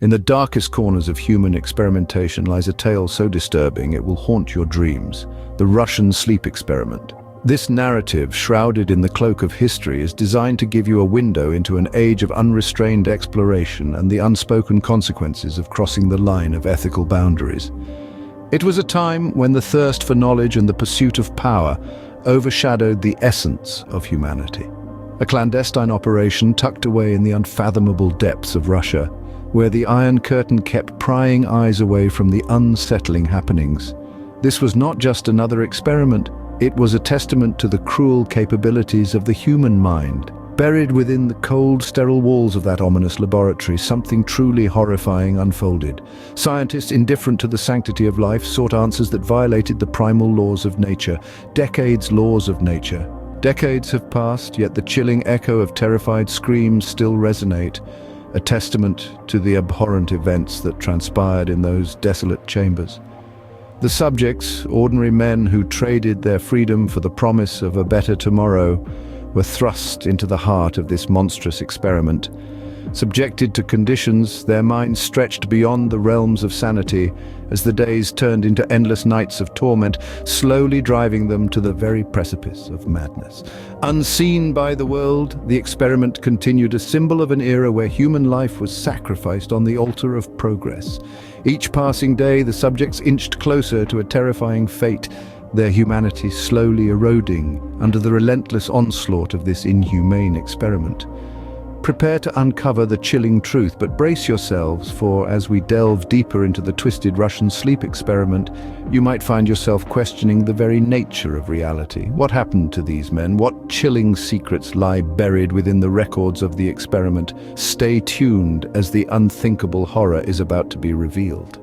In the darkest corners of human experimentation lies a tale so disturbing it will haunt your dreams: the Russian sleep experiment. This narrative, shrouded in the cloak of history, is designed to give you a window into an age of unrestrained exploration and the unspoken consequences of crossing the line of ethical boundaries. It was a time when the thirst for knowledge and the pursuit of power overshadowed the essence of humanity. A clandestine operation tucked away in the unfathomable depths of Russia, where the Iron Curtain kept prying eyes away from the unsettling happenings. This was not just another experiment, it was a testament to the cruel capabilities of the human mind. Buried within the cold, sterile walls of that ominous laboratory, something truly horrifying unfolded. Scientists, indifferent to the sanctity of life, sought answers that violated the primal laws of nature. Laws of nature. Decades have passed, yet the chilling echo of terrified screams still resonate, a testament to the abhorrent events that transpired in those desolate chambers. The subjects, ordinary men who traded their freedom for the promise of a better tomorrow, were thrust into the heart of this monstrous experiment. Subjected to conditions, their minds stretched beyond the realms of sanity as the days turned into endless nights of torment, slowly driving them to the very precipice of madness. Unseen by the world, the experiment continued, a symbol of an era where human life was sacrificed on the altar of progress. Each passing day, the subjects inched closer to a terrifying fate, their humanity slowly eroding under the relentless onslaught of this inhumane experiment. Prepare to uncover the chilling truth, but brace yourselves, for as we delve deeper into the twisted Russian sleep experiment, you might find yourself questioning the very nature of reality. What happened to these men? What chilling secrets lie buried within the records of the experiment? Stay tuned as the unthinkable horror is about to be revealed.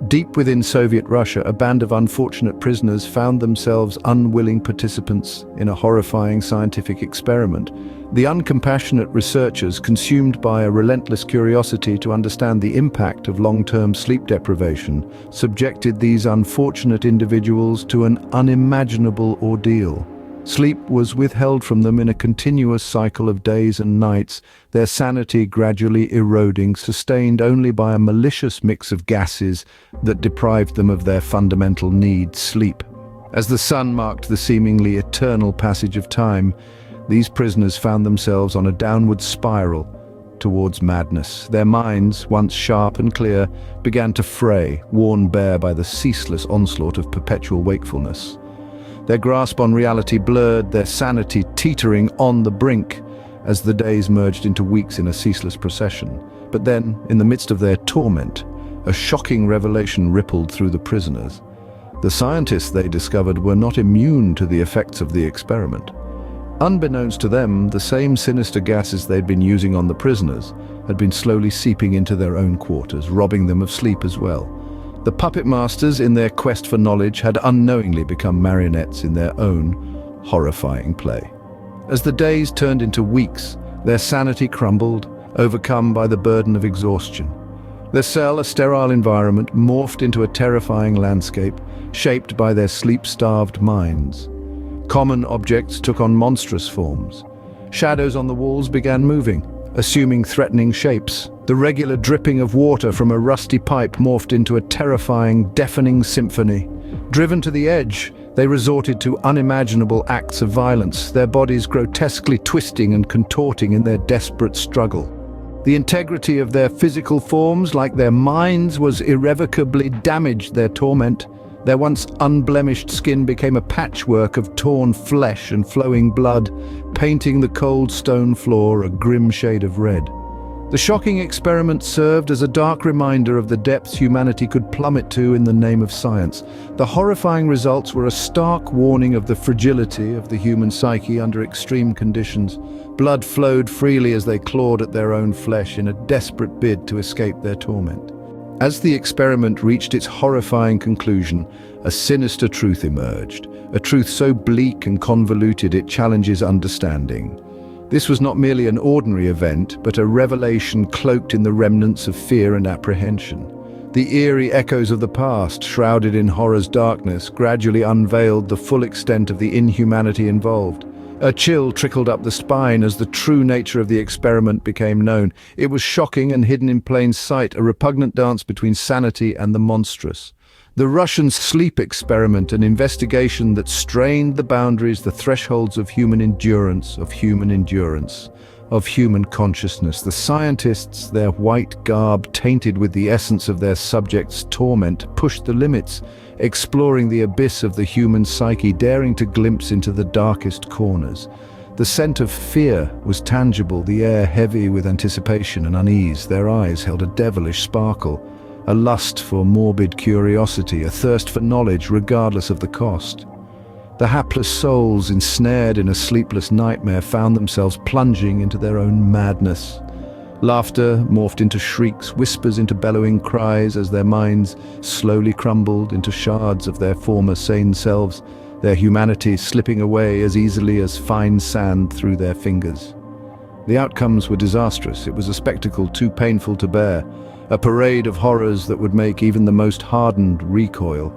Deep within Soviet Russia, a band of unfortunate prisoners found themselves unwilling participants in a horrifying scientific experiment. The uncompassionate researchers, consumed by a relentless curiosity to understand the impact of long-term sleep deprivation, subjected these unfortunate individuals to an unimaginable ordeal. Sleep was withheld from them in a continuous cycle of days and nights, their sanity gradually eroding, sustained only by a malicious mix of gases that deprived them of their fundamental need, sleep. As the sun marked the seemingly eternal passage of time, these prisoners found themselves on a downward spiral towards madness. Their minds, once sharp and clear, began to fray, worn bare by the ceaseless onslaught of perpetual wakefulness. Their grasp on reality blurred, their sanity teetering on the brink as the days merged into weeks in a ceaseless procession. But then, in the midst of their torment, a shocking revelation rippled through the prisoners. The scientists, they discovered, were not immune to the effects of the experiment. Unbeknownst to them, the same sinister gases they'd been using on the prisoners had been slowly seeping into their own quarters, robbing them of sleep as well. The puppet masters, in their quest for knowledge, had unknowingly become marionettes in their own horrifying play. As the days turned into weeks, their sanity crumbled, overcome by the burden of exhaustion. Their cell, a sterile environment, morphed into a terrifying landscape, shaped by their sleep-starved minds. Common objects took on monstrous forms. Shadows on the walls began moving, assuming threatening shapes. The regular dripping of water from a rusty pipe morphed into a terrifying, deafening symphony. Driven to the edge, they resorted to unimaginable acts of violence, their bodies grotesquely twisting and contorting in their desperate struggle. The integrity of their physical forms, like their minds, was irrevocably damaged. Their torment, their once unblemished skin became a patchwork of torn flesh and flowing blood, painting the cold stone floor a grim shade of red. The shocking experiment served as a dark reminder of the depths humanity could plummet to in the name of science. The horrifying results were a stark warning of the fragility of the human psyche under extreme conditions. Blood flowed freely as they clawed at their own flesh in a desperate bid to escape their torment. As the experiment reached its horrifying conclusion, a sinister truth emerged, a truth so bleak and convoluted it challenges understanding. This was not merely an ordinary event, but a revelation cloaked in the remnants of fear and apprehension. The eerie echoes of the past, shrouded in horror's darkness, gradually unveiled the full extent of the inhumanity involved. A chill trickled up the spine as the true nature of the experiment became known. It was shocking and hidden in plain sight, a repugnant dance between sanity and the monstrous. The Russian sleep experiment, an investigation that strained the boundaries, the thresholds of human endurance, of human consciousness. The scientists, their white garb tainted with the essence of their subjects' torment, pushed the limits, exploring the abyss of the human psyche, daring to glimpse into the darkest corners. The scent of fear was tangible, the air heavy with anticipation and unease. Their eyes held a devilish sparkle, a lust for morbid curiosity, a thirst for knowledge regardless of the cost. The hapless souls, ensnared in a sleepless nightmare, found themselves plunging into their own madness. Laughter morphed into shrieks, whispers into bellowing cries as their minds slowly crumbled into shards of their former sane selves, their humanity slipping away as easily as fine sand through their fingers. The outcomes were disastrous. It was a spectacle too painful to bear, a parade of horrors that would make even the most hardened recoil.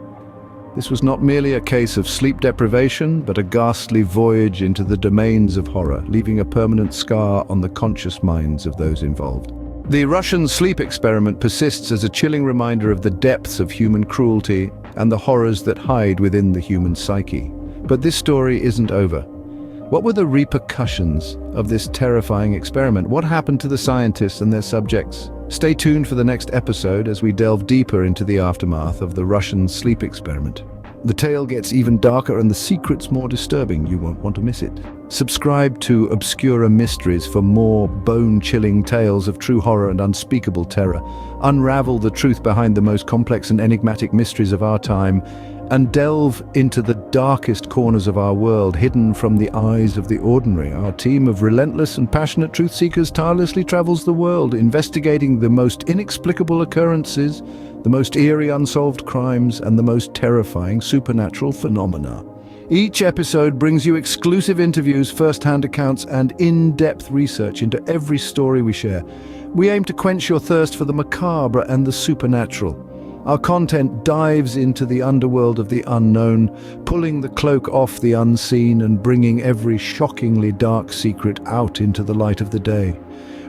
This was not merely a case of sleep deprivation, but a ghastly voyage into the domains of horror, leaving a permanent scar on the conscious minds of those involved. The Russian sleep experiment persists as a chilling reminder of the depths of human cruelty and the horrors that hide within the human psyche. But this story isn't over. What were the repercussions of this terrifying experiment? What happened to the scientists and their subjects? Stay tuned for the next episode as we delve deeper into the aftermath of the Russian sleep experiment. The tale gets even darker and the secrets more disturbing. You won't want to miss it. Subscribe to Obscura Mysteries for more bone-chilling tales of true horror and unspeakable terror. Unravel the truth behind the most complex and enigmatic mysteries of our time, and delve into the darkest corners of our world, hidden from the eyes of the ordinary. Our team of relentless and passionate truth seekers tirelessly travels the world, investigating the most inexplicable occurrences, the most eerie unsolved crimes, and the most terrifying supernatural phenomena. Each episode brings you exclusive interviews, first-hand accounts, and in-depth research into every story we share. We aim to quench your thirst for the macabre and the supernatural. Our content dives into the underworld of the unknown, pulling the cloak off the unseen and bringing every shockingly dark secret out into the light of the day.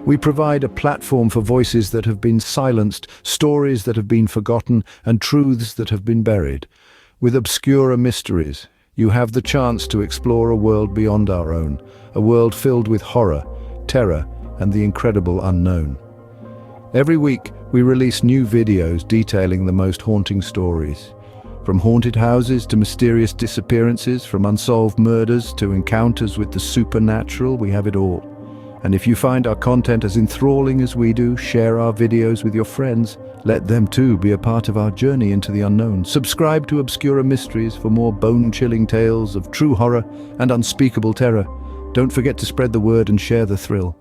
We provide a platform for voices that have been silenced, stories that have been forgotten, and truths that have been buried. With Obscura Mysteries, you have the chance to explore a world beyond our own, a world filled with horror, terror, and the incredible unknown. Every week, we release new videos detailing the most haunting stories. From haunted houses to mysterious disappearances, from unsolved murders to encounters with the supernatural, we have it all. And if you find our content as enthralling as we do, share our videos with your friends. Let them too be a part of our journey into the unknown. Subscribe to Obscura Mysteries for more bone-chilling tales of true horror and unspeakable terror. Don't forget to spread the word and share the thrill.